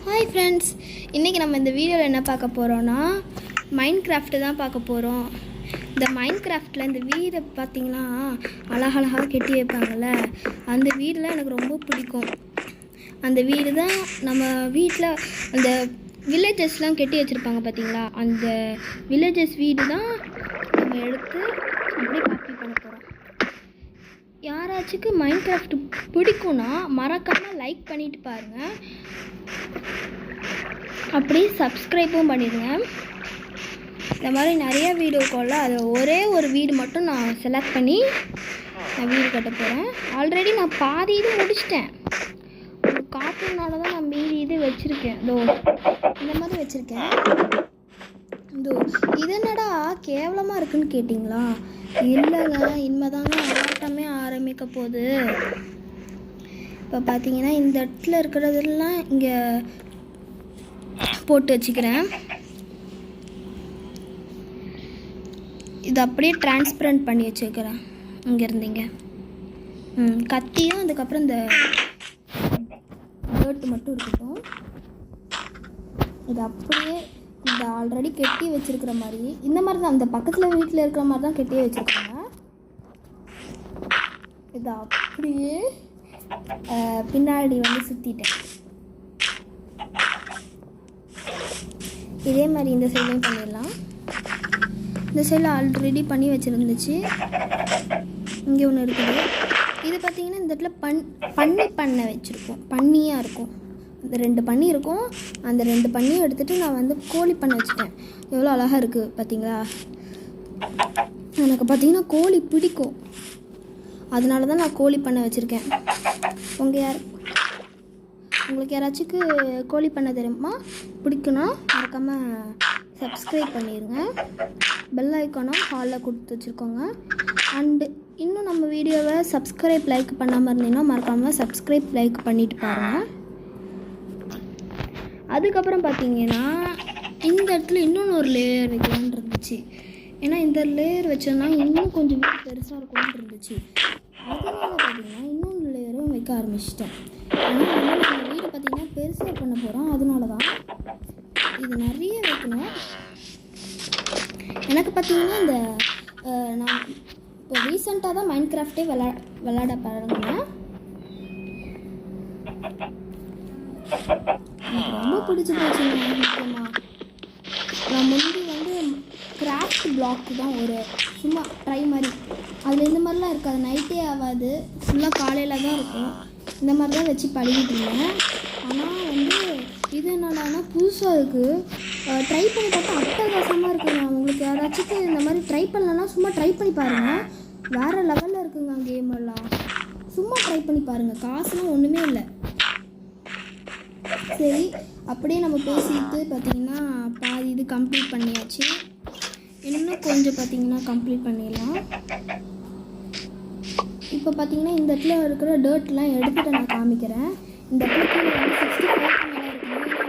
Hi friends, இன்றைக்கி நம்ம இந்த வீடியோவில் என்ன பார்க்க போகிறோன்னா மைன்கிராஃப்ட் தான் பார்க்க போகிறோம். இந்த மைன்கிராஃப்டில் இந்த வீடை பார்த்திங்கன்னா அழகழகாக கட்டி வைப்பாங்கள்ல, அந்த வீடெலாம் எனக்கு ரொம்ப பிடிக்கும். அந்த வீடு தான் நம்ம வீட்டில் அந்த வில்லேஜஸ்லாம் கட்டி வச்சுருப்பாங்க பார்த்திங்களா, அந்த வில்லேஜஸ் வீடு தான் நம்ம எடுத்து அப்படியே காப்பி பண்ண போகிறோம். யாராச்சுக்கு மைன்கிராஃப்ட் பிடிக்கும்னா மறக்காமல் லைக் பண்ணிவிட்டு பாருங்கள், அப்படியே சப்ஸ்கிரைப்பும் பண்ணிடுங்க. இந்த மாதிரி நிறைய வீடியோக்குள்ள அதில் ஒரே ஒரு வீடு மட்டும் நான் செலக்ட் பண்ணி நான் வீடு கட்ட போகிறேன். ஆல்ரெடி நான் பாதி இது முடிச்சிட்டேன். ஒரு காட்டுனால தான் நான் மீதி இது வச்சுருக்கேன். இதோ இந்த மாதிரி வச்சுருக்கேன். இதோ இது என்னடா கேவலமாக இருக்குன்னு கேட்டிங்களா? இல்லைங்க, இனிமேதாங்க ஆட்டமே ஆரம்பிக்க போகுது. இப்போ பார்த்தீங்கன்னா இந்த இடத்துல இருக்கிறதெல்லாம் இங்கே போட்டு வச்சுக்கிறேன். இது அப்படியே டிரான்ஸ்பரண்ட் பண்ணி வச்சுக்கிறேன். இங்கே இருந்தீங்க கத்தியும் அதுக்கப்புறம் இந்த டர்ட் மட்டும் இருக்கட்டும். இது அப்படியே இந்த ஆல்ரெடி கெட்டி வச்சுருக்கிற மாதிரி இந்த மாதிரி தான், அந்த பக்கத்தில் வீட்டில் இருக்கிற மாதிரி தான் கெட்டியே வச்சுருக்காங்க. இது அப்படியே பின்னாடி வந்து சுற்றிட்டேன். இதே மாதிரி இந்த சைட்லையும் பண்ணிடலாம். இந்த சைடில் ஆல்ரெடி பண்ணி வச்சுருந்துச்சு. இங்கே ஒன்று இருக்குது. இது பார்த்திங்கன்னா இந்த இடத்துல பண்ணை வச்சுருக்கோம். பண்ணியாக இருக்கும். இந்த 2 பண்ணி இருக்கும். அந்த 2 பண்ணியும் எடுத்துகிட்டு நான் வந்து கோழி பண்ணை வச்சுட்டேன். எவ்வளோ அழகாக இருக்குது பார்த்தீங்களா? எனக்கு பார்த்திங்கன்னா கோழி பிடிக்கும், அதனால தான் நான் கோழி பண்ணை வச்சுருக்கேன். உங்களுக்கு யாராச்சுக்கு கோழி பண்ண தெரியுமா? பிடிக்குன்னா மறக்காமல் சப்ஸ்கிரைப் பண்ணிடுங்க. பெல் ஐக்கானும் ஹாலில் கொடுத்து வச்சுருக்கோங்க. அண்டு இன்னும் நம்ம வீடியோவை சப்ஸ்கிரைப் லைக் பண்ணாமல் இருந்தீங்கன்னா மறக்காமல் சப்ஸ்கிரைப் லைக் பண்ணிவிட்டு பாருங்கள். அதுக்கப்புறம் பார்த்தீங்கன்னா இந்த இடத்துல இன்னொன்று ஒரு லேயர் வைக்கலான்னு இருந்துச்சு. ஏன்னா இந்த லேயர் வச்சோன்னா இன்னும் கொஞ்சம் வீடு பெருசாக இருக்கணும்னு இருந்துச்சு. அதனால பார்த்தீங்கன்னா இன்னொன்று லேயரும் வைக்க ஆரம்பிச்சிட்டேன். ஆனால் நம்ம வீடு பார்த்திங்கன்னா பெருசாக பண்ண போகிறோம். அதனால தான் இது நிறைய வைக்கணும். எனக்கு பார்த்திங்கன்னா இந்த நான் இப்போ ரீசெண்டாக தான் மைன்கிராஃப்டே விளையாட பாருங்கள். எனக்கு ரொம்ப பிடிச்சி போச்சுங்க. முக்கியமாக நான் முன்னாடி வந்து கிராஃப்ட் பிளாக் தான் ஒரு சும்மா ட்ரை மாதிரி, அதில் இந்த மாதிரிலாம் இருக்காது, நைட்டே ஆகாது, ஃபுல்லாக காலையில் தான் இருக்கும். இந்த மாதிரி தான் வச்சு பழகிட்டு இருந்தேன். ஆனால் வந்து இது என்னடானா புதுசாக இருக்குது. ட்ரை பண்ணி பார்த்தா அட்டகாசமாக இருக்குங்க. உங்களுக்கு யாராச்சும் இந்த மாதிரி ட்ரை பண்ணலன்னா சும்மா ட்ரை பண்ணி பாருங்கள். வேறு லெவலில் இருக்குங்க கேம் எல்லாம். சும்மா ட்ரை பண்ணி பாருங்கள், காசுலாம் ஒன்றுமே இல்லை. சரி, அப்படியே நம்ம பேசிட்டு பார்த்திங்கன்னா பாதி இது கம்ப்ளீட் பண்ணியாச்சு. இன்னும் கொஞ்சம் பார்த்திங்கன்னா கம்ப்ளீட் பண்ணிடலாம். இப்போ பார்த்திங்கன்னா இந்த இடத்துல இருக்கிற டர்ட்லாம் எடுத்துகிட்டு நான் காமிக்கிறேன். இந்த இடத்துல வந்து 65 மேலே இருக்கணும்.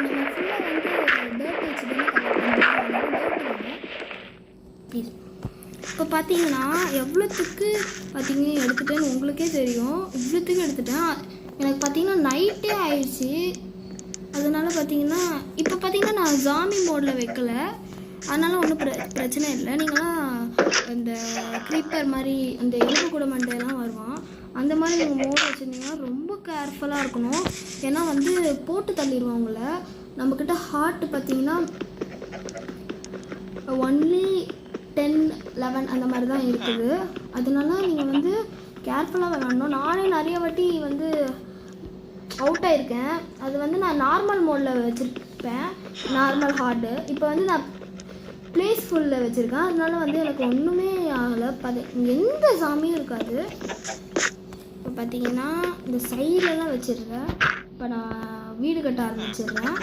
நம்ம ஃபுல்லாக வந்து டர்ட் வச்சு தானே ப்ளீஸ். இப்போ பார்த்தீங்கன்னா எவ்வளோத்துக்கு பார்த்திங்கன்னா எடுத்துட்டேன்னு உங்களுக்கே தெரியும். இவ்வளோத்துக்கு எடுத்துட்டேன். எனக்கு பார்த்திங்கன்னா நைட்டே ஆயிடுச்சு. அதனால் பார்த்திங்கன்னா இப்போ பார்த்திங்கன்னா நான் ஜாம்பி மோடில் வைக்கலை, அதனால் ஒன்றும் பிரச்சனை இல்லை. நீங்களாம் இந்த க்ரீப்பர் மாதிரி அந்த எலும்பு கூட மண்டையெல்லாம் வருவான், அந்த மாதிரி நீங்கள் மோடு வச்சுருந்தீங்கன்னா ரொம்ப கேர்ஃபுல்லாக இருக்கணும். ஏன்னா வந்து போட்டு தள்ளிடுவோம் உங்களை. நம்மக்கிட்ட ஹார்ட் பார்த்திங்கன்னா ஒன்லி 10, 11 அந்த மாதிரி தான் இருக்குது. அதனால நீங்கள் வந்து கேர்ஃபுல்லாக விளாடணும். நானே நிறைய வாட்டி வந்து அவுட் ஆகிருக்கேன். அது வந்து நான் நார்மல் மோடில் வச்சுருப்பேன், நார்மல் ஹார்டு. இப்போ வந்து நான் ப்ளேஸ் ஃபுல்லில் வச்சுருக்கேன். அதனால வந்து எனக்கு ஒன்றுமே ஆகலை. எந்த சாமியும் இருக்காது. இப்போ பார்த்தீங்கன்னா இந்த சைட்லலாம் வச்சிடுறேன். இப்போ நான் வீடு கட்ட ஆரம்பிச்சிடுறேன்.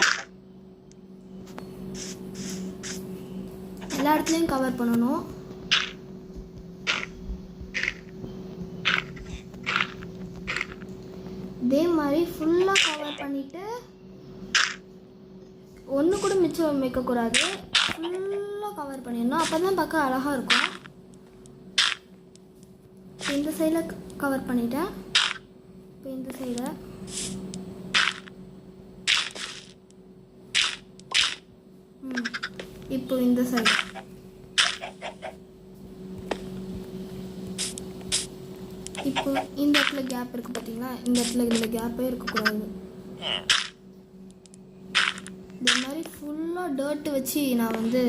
எல்லா இடத்துலையும் கவர் பண்ணணும். இதே மாதிரி ஃபுல்லாக கவர் பண்ணிவிட்டு ஒன்று கூட மிச்சம் வைக்கக்கூடாது, ஃபுல்லாக கவர் பண்ணிடணும். அப்போ தான் பார்க்க அழகாக இருக்கும். இந்த சைடில் கவர் பண்ணிட்டேன். இப்போ இந்த சைடை இப்போ இந்த சைடு இப்போ இந்த இடத்துல கேப் இருக்குது பார்த்தீங்களா, இந்த இடத்துல இதில் கேப்பே இருக்கக்கூடாது. இந்த மாதிரி ஃபுல்லாக டர்ட்டு வச்சு நான் வந்து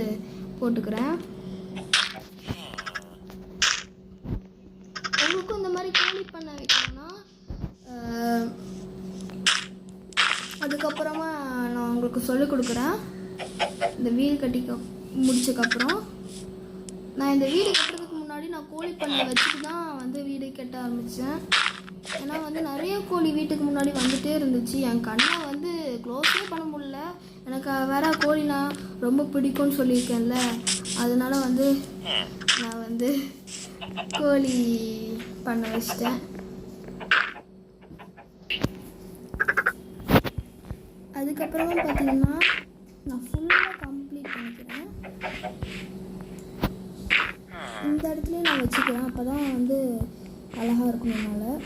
போட்டுக்கிறேன். உங்களுக்கும் இந்த மாதிரி கோழி பண்ண வைக்கணும்னா அதுக்கப்புறமா நான் உங்களுக்கு சொல்லிக் கொடுக்குறேன். இந்த வீடு கட்டி முடிச்சதுக்கப்புறம் நான் இந்த வீடு கட்டுறதுக்கு முன்னாடி நான் கோழி பண்ணை வச்சுட்டு தான் வந்து வீடு கட்ட ஆரம்பித்தேன். ஏன்னா வந்து நிறைய கோழி வீட்டுக்கு முன்னாடி வந்துகிட்டே இருந்துச்சு. என் கண்ணை வந்து க்ளோஸே பண்ண முடியல. எனக்கு வேற கோழினா ரொம்ப பிடிக்கும்னு சொல்லியிருக்கேன்ல, அதனால வந்து நான் வந்து கோழி பண்ண வச்சிட்டேன். அதுக்கப்புறமா பார்த்தீங்கன்னா நான் ஃபுல்லாக கம்ப்ளீட் பண்ணிக்கிறேன். இந்த இடத்துலையும் நான் வச்சுக்கிறேன், அப்போ தான் வந்து அழகாக இருக்கும். என்னால்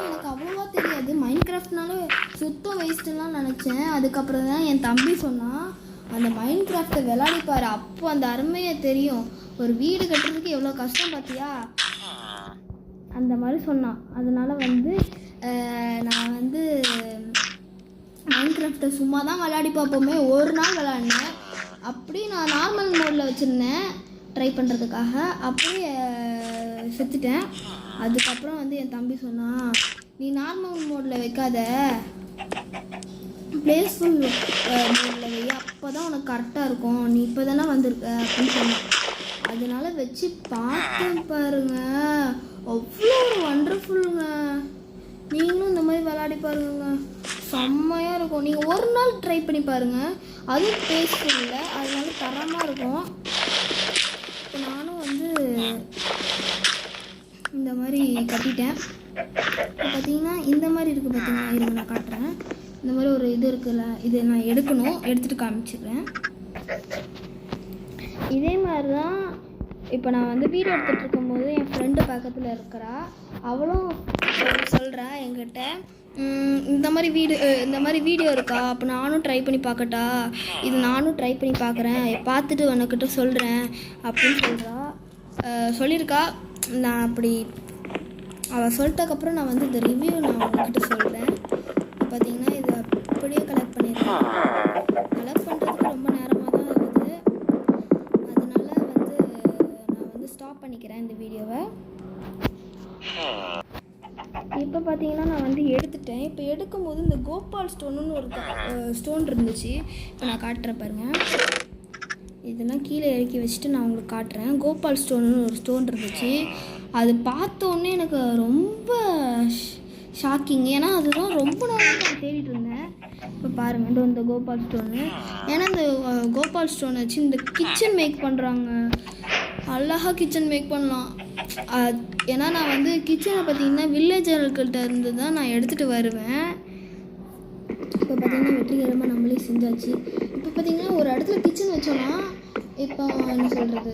எனக்கு அவ்வளோவா தெரியாது. மைண்ட் கிராஃப்ட்னால சுத்தம் வேஸ்ட்டுலாம் நினச்சேன். அதுக்கப்புறம் தான் என் தம்பி சொன்னான், அந்த மைண்ட் கிராஃப்டை விளையாடிப்பார், அப்போ அந்த அருமையை தெரியும். ஒரு வீடு கட்டுறதுக்கு எவ்வளோ கஷ்டம் பார்த்தியா, அந்த மாதிரி சொன்னான். அதனால் வந்து நான் வந்து மைண்ட் கிராஃப்டை சும்மா தான் விளையாடி பார்ப்போமே, ஒரு நாள் விளையாடினேன். அப்படி நான் நார்மல் மோடில் வச்சுருந்தேன் ட்ரை பண்ணுறதுக்காக, அப்படியே செத்துட்டேன். அதுக்கப்புறம் வந்து என் தம்பி சொன்னான், நீ நார்மல் மோடில் வைக்காத, ப்ளேஸ்ஃபுல் மோடில் வை, அப்போ தான் உனக்கு கரெக்டாக இருக்கும், நீ இப்போ தானே வந்திருக்க அப்படின்னு சொன்னான். அதனால வச்சு பார்த்தேன் பாருங்க, அவ்வளோ ஒரு வண்டர்ஃபுல்லுங்க. நீங்களும் இந்த மாதிரி விளையாடி பாருங்க, செம்மையாக இருக்கும். நீங்கள் ஒரு நாள் ட்ரை பண்ணி பாருங்கள், அதுவும் டேஸ்ட்ஃபுல் இல்லை, அதனால தரமாக இருக்கும். இப்போ நானும் வந்து இந்த மாதிரி கட்டிட்டேன். இப்போ பார்த்தீங்கன்னா இந்த மாதிரி இருக்குது பார்த்தீங்கன்னா, இருங்க நான் காட்டுறேன். இந்த மாதிரி ஒரு இது இருக்குல்ல, இது நான் எடுத்துகிட்டு காமிச்சிடுறேன். இதே மாதிரி தான் இப்போ நான் வந்து வீடியோ எடுத்துகிட்டு இருக்கும்போது என் ஃப்ரெண்டு பக்கத்தில் இருக்கிறா, அவளும் சொல்கிறா என்கிட்ட, இந்த மாதிரி வீடியோ இருக்கா, அப்போ நானும் ட்ரை பண்ணி பார்க்கட்டா, இது நானும் ட்ரை பண்ணி பார்க்குறேன், பார்த்துட்டு உனக்கிட்ட சொல்கிறேன் அப்படின்னு சொல்லியிருக்கா. நான் அப்படி அவள் சொல்லிட்டதுக்கப்புறம் நான் வந்து இந்த ரிவ்யூ நான் உங்ககிட்ட சொல்கிறேன். பார்த்தீங்கன்னா இது அப்படியே கலெக்ட் பண்ணிடுறேன். கலெக்ட் பண்ணுறதுக்கு ரொம்ப நேரமாக தான் இருக்குது, அதனால வந்து நான் வந்து ஸ்டாப் பண்ணிக்கிறேன் இந்த வீடியோவை. இப்போ பார்த்தீங்கன்னா நான் வந்து எடுத்துட்டேன். இப்போ எடுக்கும்போது இந்த கோபால் ஸ்டோனுன்னு ஒரு ஸ்டோன் இருந்துச்சு, இப்போ நான் காட்டுறேன் பாருங்கள். இதெல்லாம் கீழே இறக்கி வச்சுட்டு நான் உங்களுக்கு காட்டுறேன். கோபால் ஸ்டோனுன்னு ஒரு ஸ்டோன் இருந்துச்சு, அது பார்த்தோன்னே எனக்கு ரொம்ப ஷாக்கிங். ஏன்னா அதுதான் ரொம்ப நாளாக நான் தேடிட்டு இருந்தேன். இப்போ பாருங்கள், இந்த கோபால் ஸ்டோனு. ஏன்னா இந்த கோபால் ஸ்டோன் வச்சு இந்த கிச்சன் மேக் பண்ணுறாங்க, அழகாக கிச்சன் மேக் பண்ணலாம். ஏன்னா நான் வந்து கிச்சனை பார்த்தீங்கன்னா வில்லேஜர்கள்கிட்ட இருந்து தான் நான் எடுத்துகிட்டு வருவேன். இப்போ பார்த்தீங்கன்னா வெற்றிகரமாக நம்மளே செஞ்சாச்சு. இப்போ பார்த்தீங்கன்னா ஒரு இடத்துல கிச்சன் வச்சோன்னா, இப்போ என்ன சொல்கிறது,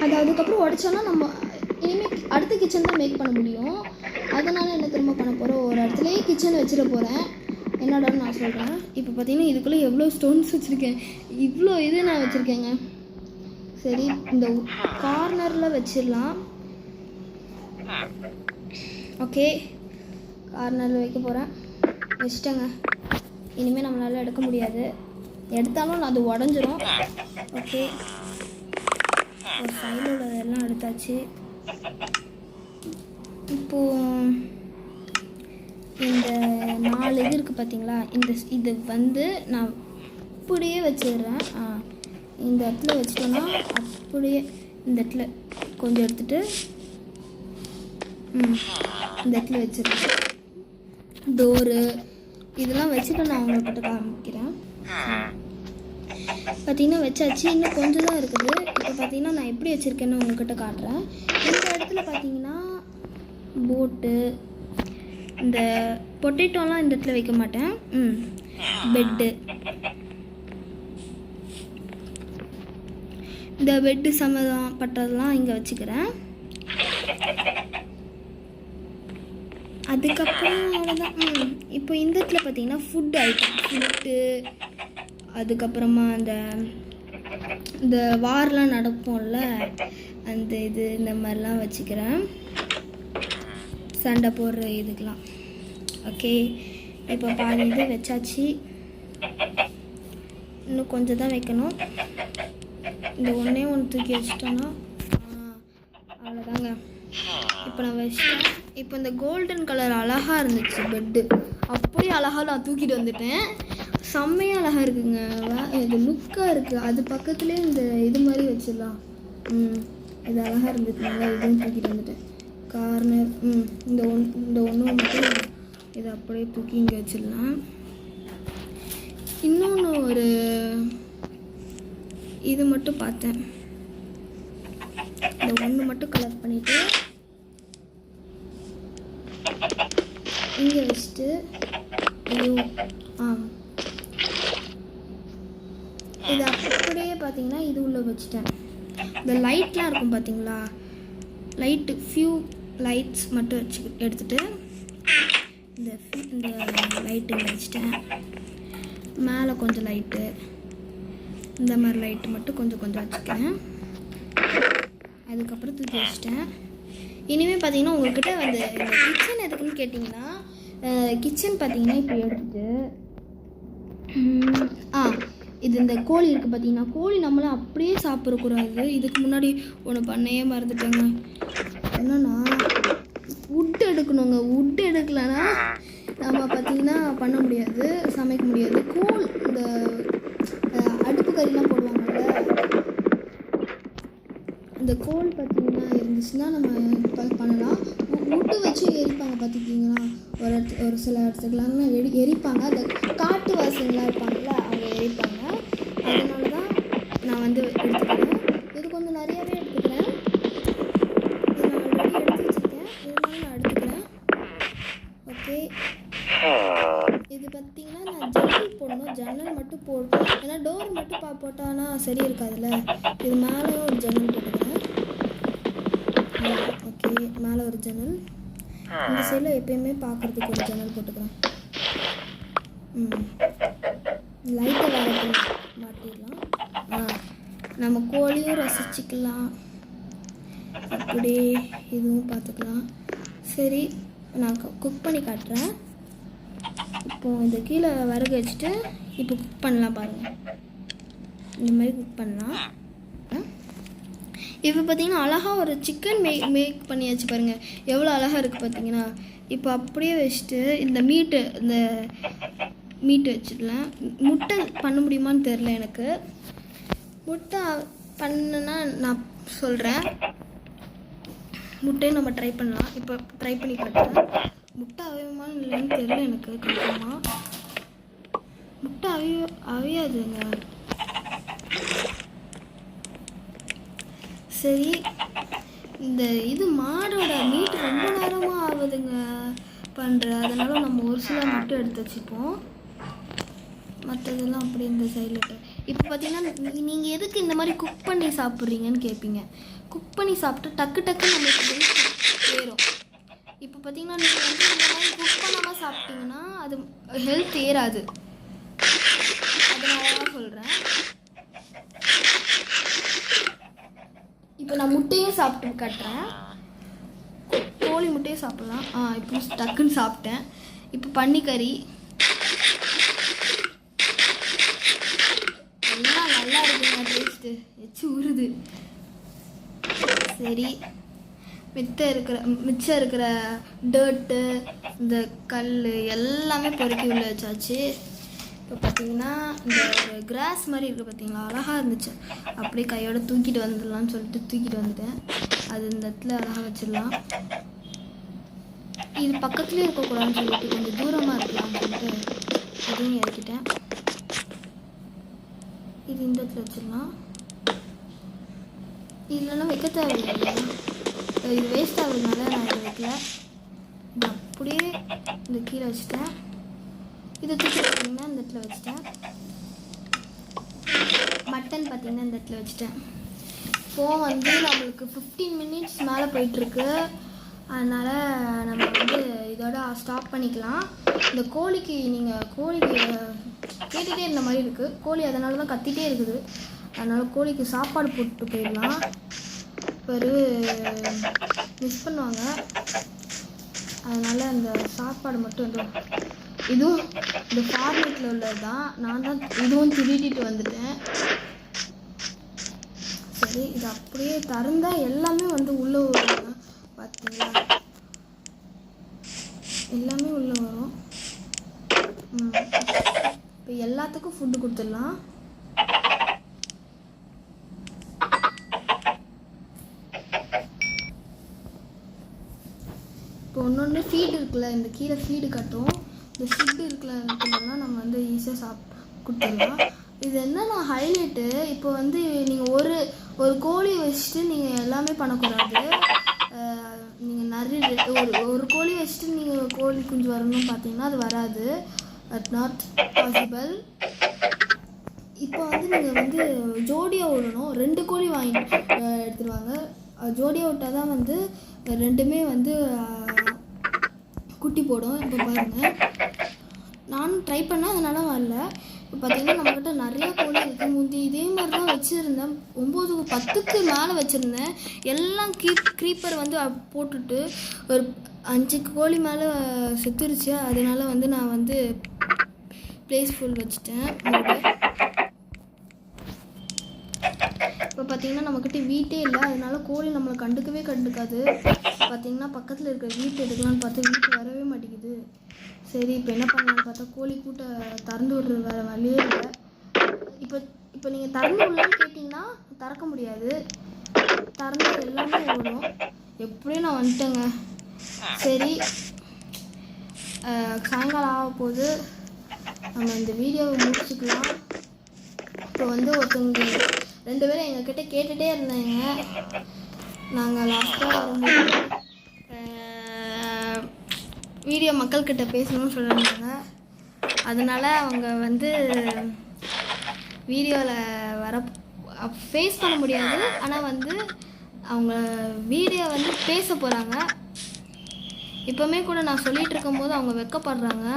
அது அதுக்கப்புறம் உடச்சோன்னா நம்ம இனிமேல் அடுத்த கிச்சன் தான் மேக் பண்ண முடியும். அதனால் என்ன திரும்ப பண்ண போகிறோம், ஒரு இடத்துலையே கிச்சன் வச்சிட போகிறேன். என்னடான்னு நான் சொல்கிறேன். இப்போ பார்த்தீங்கன்னா இதுக்குள்ளே எவ்வளோ ஸ்டோன்ஸ் வச்சுருக்கேன், இவ்வளோ இது நான் வச்சுருக்கேங்க. சரி, இந்த கார்னரில் வச்சிடலாம். ஓகே, கார்னரில் வைக்க போகிறேன். வச்சிட்டேங்க. இனிமேல் நம்மளால் எடுக்க முடியாது, எடுத்தாலும் அது உடஞ்சிரும். ஓகே, ஒரு சைடில் உள்ளதெல்லாம் எடுத்தாச்சு. இப்போது இந்த 4 இது இருக்குது பார்த்தீங்களா, இது வந்து நான் அப்படியே வச்சிடுறேன். இந்த இடத்துல வச்சிட்டோன்னா அப்படியே இந்த இடத்துல கொஞ்சம் எடுத்துகிட்டு இந்த இடத்துல வச்சிடுறேன். டோரு இதெல்லாம் வச்சுட்டு நான் உங்கள்கிட்ட காமிக்கிறேன். பார்த்தீங்கன்னா வச்சாச்சு, இன்னும் கொஞ்சம் தான் இருக்குது. இப்போ பார்த்தீங்கன்னா நான் எப்படி வச்சுருக்கேன்னு உங்கள்கிட்ட காட்டுறேன். இந்த இடத்துல பார்த்தீங்கன்னா போட்டு, இந்த பொட்டேட்டோலாம் இந்த இடத்துல வைக்க மாட்டேன். பெட்டு, இந்த பெட்டு சம்மந்தப்பட்டதெல்லாம் இங்கே வச்சுக்கிறேன். அதுக்கப்புறம் அவ்வளோதான். இப்போ இந்த இடத்துல பார்த்தீங்கன்னா ஃபுட் ஐட்டம், ஃபுட்டு, அதுக்கப்புறமா இந்த வார்லாம் நடக்கும்ல, அந்த இது இந்த மாதிரிலாம் வச்சுக்கிறேன், சண்டை போடுற இதுக்கெலாம். ஓகே, இப்போ பாதி இது வச்சாச்சு. இன்னும் கொஞ்சம் தான் வைக்கணும். இந்த ஒன்றே ஒன்று தூக்கி வச்சிட்டோன்னா அவ்வளோதாங்க. இப்போ நான் வச்சிட்டேன். இப்போ இந்த கோல்டன் கலர் அழகாக இருந்துச்சு பெட்டு, அப்படியே அழகாக நான் தூக்கிட்டு வந்துட்டேன். செம்மையாக அழகாக இருக்குங்க, இது லுக்காக இருக்குது. அது பக்கத்துலேயே இந்த இது மாதிரி வச்சிடலாம். இது அழகாக இருந்துச்சுனால இதுவும் தூக்கிட்டு வந்துட்டேன். கார்னர் இந்த ஒன்று மட்டும் இதை அப்படியே தூக்கி இங்கே வச்சிடலாம். இன்னொன்று ஒரு இது மட்டும் பார்த்தேன், இந்த ஒன்று மட்டும் கலர் பண்ணிவிட்டு இங்கே வச்சுட்டு இது அப்படியே பார்த்தீங்கன்னா இது உள்ளே வச்சுட்டேன். இந்த லைட்லாம் இருக்கும் பார்த்தீங்களா, லைட்டு ஃபியூ லைட்ஸ் மட்டும் எடுத்துகிட்டு இந்த லைட்டு வச்சுட்டேன். மேலே கொஞ்சம் லைட்டு, இந்த மாதிரி லைட்டு மட்டும் கொஞ்சம் வச்சுக்கிறேன். அதுக்கப்புறம் தூக்கி வச்சுட்டேன். இனிமேல் பார்த்தீங்கன்னா உங்கள்கிட்ட வந்து இந்த கிச்சன் எதுக்குன்னு கேட்டிங்கன்னா, கிச்சன் பார்த்தீங்கன்னா இப்போ எடுத்துட்டு இது இந்த கோழி இருக்குது பார்த்தீங்கன்னா, கோழி நம்மளும் அப்படியே சாப்பிடக்கூடாது. இதுக்கு முன்னாடி ஒன்று பண்ணையே மறந்துட்டேங்க. என்னன்னா உட் எடுக்கணுங்க. உட் எடுக்கலன்னா நம்ம பார்த்திங்கன்னா பண்ண முடியாது, சமைக்க முடியாது. கோல் இந்த அடுப்பு கறிலாம் போடுவாங்கள்ல, இந்த கோல் பார்த்திங்கன்னா இருந்துச்சுன்னா நம்ம பண்ணலாம். உட்டு வச்சு எரிப்பாங்க பார்த்துக்கிட்டிங்களா, ஒரு சில இடத்துக்குலாம் எரிப்பாங்க. அந்த காட்டு வாசங்களாக இருப்பாங்கள்ல, அவங்க எரிப்பாங்க. அதனால தான் நான் வந்து எடுத்துக்கிறேன். இது கொஞ்சம் நிறையாவே எடுத்துக்கிறேன். இது நான் ஆல்ரெடி எடுத்து வச்சுருக்கேன், இருந்தாலும் நான் எடுத்துக்கிறேன். ஓகே, இது பார்த்திங்கன்னா நான் ஜன்னல் போடணும். ஜன்னல் மட்டும் போடணும், ஏன்னா டோர் மட்டும் போட்டானா சரி இருக்காதுல்ல. இது மேலேயும் ஒரு ஜன்னல் போட்டுக்கிறேன். ஓகே, மேலே ஒரு ஜன்னல், இந்த சைடில் எப்பயுமே பார்க்குறதுக்கு ஒரு ஜன்னல் போட்டுக்கிறேன். லைட்டை வேறு மாட்டிடலாம். நம்ம கோழியும் ரசிச்சுக்கலாம், அப்படியே இதுவும் பார்த்துக்கலாம். சரி, நான் குக் பண்ணி காட்டுறேன். இப்போது இந்த கீழே விறகு வச்சுட்டு இப்போ குக் பண்ணலாம் பாருங்கள். இந்த மாதிரி குக் பண்ணலாம். இப்போ பார்த்தீங்கன்னா அழகாக ஒரு சிக்கன் மேக் பண்ணியாச்சு பாருங்கள், எவ்வளோ அழகாக இருக்குது பார்த்தீங்கன்னா. இப்போ அப்படியே வச்சுட்டு இந்த மீட்டு வச்சிடலாம். முட்டை பண்ண முடியுமான்னு தெரில எனக்கு. முட்டை பண்ணுன்னா நான் சொல்கிறேன். முட்டையும் நம்ம ட்ரை பண்ணலாம். இப்போ ட்ரை பண்ணி காட்டுறேன். முட்டை அவியுமான்னு இல்லைன்னு தெரியல எனக்கு கண்டிப்பாக. முட்டை அவியாதுங்க. சரி, இந்த இது மாடோட மீட் ரொம்ப நேரமாக ஆகுதுங்க அதனால நம்ம ஒரு சில மட்டும் எடுத்து வச்சுப்போம், மற்றதெல்லாம் அப்படி இந்த சைடில். இப்போ பார்த்தீங்கன்னா நீங்கள் எதுக்கு இந்த மாதிரி குக் பண்ணி சாப்பிட்றீங்கன்னு கேட்பீங்க. குக் பண்ணி சாப்பிட்டு டக்குன்னு நம்மளுக்கு ஏறும். இப்போ பார்த்தீங்கன்னா நீங்கள் வந்து இந்த மாதிரி குக் பண்ணாமல் சாப்பிட்டீங்கன்னா அது ஹெல்த் ஏறாது. அதனால தான் சொல்கிறேன். இப்போ நான் முட்டையும் சாப்பிட்டு காட்டுறேன். கோழி முட்டையும் சாப்பிட்லாம். இப்போ டக்குன்னு சாப்பிட்டேன். இப்போ பன்னிக்கறி எல்லாம் நல்லா இருக்குங்க, டேஸ்ட்டு வச்சு உருது. சரி, மிச்சம் இருக்கிற டர்ட்டு, இந்த கல் எல்லாமே பொறுக்கி உள்ள வச்சாச்சு. இப்போ பார்த்தீங்கன்னா இந்த ஒரு கிராஸ் மாதிரி இருக்குது பார்த்தீங்களா, அழகாக இருந்துச்சு. அப்படியே கையோட தூக்கிட்டு வந்துடலாம்னு சொல்லிட்டு தூக்கிட்டு வந்துட்டேன். அது இந்த இடத்துல அழகாக வச்சிடலாம். இது பக்கத்துலேயே இருக்கக்கூடாதுன்னு சொல்லிட்டு கொஞ்சம் தூரமாக இருக்கலாம்னு சொல்லிட்டு இதையும் இறக்கிட்டேன். இது இந்த இடத்துல வச்சிடலாம். இதெல்லாம் வைக்க தேவையில்லை, இது வேஸ்ட் ஆகுறதுனால நான் இதை வைக்கல. இது அப்படியே இந்த கீழே வச்சுட்டேன். இதை தூக்கி பார்த்தீங்கன்னா இந்த இடத்துல வச்சுட்டேன். மட்டன் பார்த்தீங்கன்னா இந்த இடத்துல வச்சுட்டேன். இப்போது வந்து நம்மளுக்கு 15 மினிட்ஸ் மேலே போயிட்டுருக்கு. அதனால் நம்ம வந்து இதோட ஸ்டாப் பண்ணிக்கலாம். இந்த கோழிக்கு நீங்கள் கோழிக்கு கேட்டுகிட்டே இருந்த மாதிரி இருக்குது. கோழி அதனால தான் கத்திகிட்டே இருக்குது. அதனால் கோழிக்கு சாப்பாடு போட்டு போயிடலாம். பிறகு மிஸ் பண்ணுவாங்க. அதனால் அந்த சாப்பாடு மட்டும் வந்து இதுவும் இந்த ஃபார்மேட்டில் உள்ளது தான். நான் தான் இதுவும் திருடிட்டு வந்துட்டேன். சரி, இது அப்படியே திறந்தால் எல்லாமே வந்து உள்ளே வரும். பார்த்தீங்களா, எல்லாமே உள்ளே வரும். இப்போ எல்லாத்துக்கும் ஃபுட்டு கொடுத்துடலாம். இப்போ ஒன்று ஃபீடு இருக்குல்ல, இந்த கீழே ஃபீடு கட்டும். இந்த ஃபுட்டு இருக்குல்லன்னா நம்ம வந்து ஈஸியாக கொடுத்துடலாம். இது என்னன்னா ஹைலைட்டு, இப்போ வந்து நீங்கள் ஒரு கோழி வச்சுட்டு நீங்கள் எல்லாமே பண்ணக்கூடாது. நீங்கள் நிறைய ஒரு கோழி வச்சுட்டு நீங்கள் கோழி குஞ்சு வரணும்னு பார்த்தீங்கன்னா அது வராது. But not possible. இப்போ வந்து நீங்கள் வந்து ஜோடியாக விடணும். 2 கோழி வாங்கி எடுத்துருவாங்க. ஜோடியாக விட்டால் தான் வந்து ரெண்டுமே வந்து குட்டி போடும். இப்போ பாருங்கள், நானும் ட்ரை பண்ணேன், அதனால வரல. இப்போ பார்த்தீங்கன்னா நம்மக்கிட்ட நிறையா கோழி இருக்குது. முந்தி இதே மாதிரி தான் வச்சுருந்தேன். 9-10க்கு மேலே வச்சுருந்தேன். எல்லாம் க்ரீப்பர் வந்து போட்டுட்டு ஒரு 5 கோழி மேலே செத்துருச்சு. அதனால வந்து நான் வந்து ப்ளேஸ் ஃபுல் வச்சுட்டேன். இப்போ பார்த்தீங்கன்னா நம்மக்கிட்ட வீட்டே இல்லை. அதனால கோழி நம்மளை கண்டுக்காது. பார்த்தீங்கன்னா பக்கத்தில் இருக்கிற வீட்டு எடுக்கலான்னு பார்த்தா வீட்டு வரவே மாட்டேங்குது. சரி, இப்போ என்ன பண்ணலான்னு பார்த்தா கோழி கூட்டை திறந்து விடுறது வேறு வழியே இல்லை. இப்போ நீங்கள் திறந்து விடலான்னு கேட்டிங்கன்னா திறக்க முடியாது. திறந்து எல்லாமே ஓடும். எப்படியும் நான் வந்துட்டேங்க. சரி, சாயங்காலம் ஆக போகுது. நம்ம இந்த வீடியோவை முடிச்சுக்கலாம். இப்போ வந்து ஒருத்தவங்க 2 பேரும் எங்ககிட்ட கேட்டுகிட்டே இருந்தாங்க. நாங்கள் லாஸ்ட்டாக வரும்போது வீடியோ மக்கள்கிட்ட பேசணும்னு சொல்லியிருந்தாங்க. அதனால் அவங்க வந்து வீடியோவில் ஃபேஸ் பண்ண முடியாது. ஆனால் வந்து அவங்க வீடியோ வந்து பேச போகிறாங்க. இப்போவுமே கூட நான் சொல்லிகிட்டு இருக்கும்போது அவங்க வெட்கப்படுறாங்க.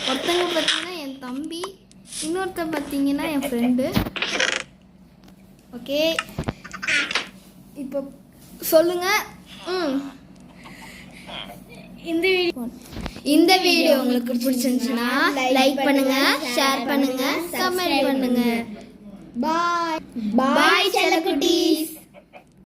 ஒருத்தங்க பார்த்தீங்கன்னா என் தம்பி, இன்னொருத்தர் பார்த்தீங்கன்னா என் ஃப்ரெண்டு. ஓகே, இப்போ சொல்லுங்கள். இந்த வீடியோ உங்களுக்கு பிடிச்சிருந்துச்சுன்னா லைக் பண்ணுங்க, ஷேர் பண்ணுங்க, கமெண்ட் பண்ணுங்க. பாய் செல்லக்குட்டீஸ்.